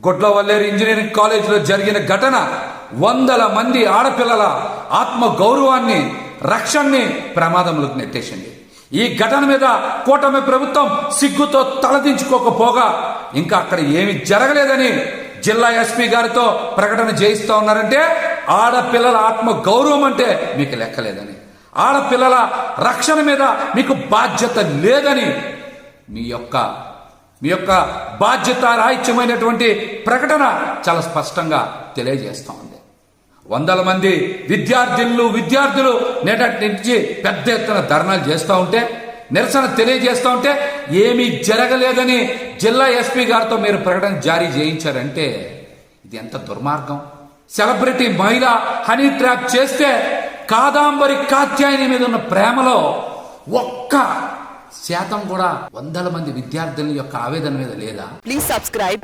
Gudlavalleru engineering కాలేజీలో జరిగిన ఘటన వందల మంది ఆడపిల్లల ఆత్మ గౌరవాన్ని రక్షణని ప్రమాదంలోకి నెట్టేసింది. ఈ ఘటన మీద కూటమి ప్రభుత్వం సిగ్గుతో తలదించుకోకపోగా ఇంకా అక్కడ ఏమి జరగలేదని జిల్లా ఎస్పీ గారితో ప్రకటన చేయిస్తా ఉన్నారంటే ఆడపిల్లల ఆత్మ గౌరవం అంటే మీకు లెక్కలేదని, ఆడపిల్లల రక్షణ మీద మీకు బాధ్యత లేదని మీ యొక్క బాధ్యత రాహిత్యమైనటువంటి ప్రకటన చాలా స్పష్టంగా తెలియజేస్తా ఉంది. వందల మంది విద్యార్థులు నేటి నుంచి పెద్ద ఎత్తున ధర్నాలు చేస్తూ ఉంటే, నిరసన తెలియజేస్తూ ఉంటే ఏమీ జరగలేదని జిల్లా ఎస్పీ గారితో మీరు ప్రకటన జారీ చేయించారంటే ఇది ఎంత దుర్మార్గం. సెలబ్రిటీ మహిళ హనీ ట్రాప్ చేస్తే కాదాంబరి కాత్యాయని మీద ఉన్న ప్రేమలో 1% కూడా వందల మంది విద్యార్థుల యొక్క ఆవేదన మీద లేదా? Please subscribe.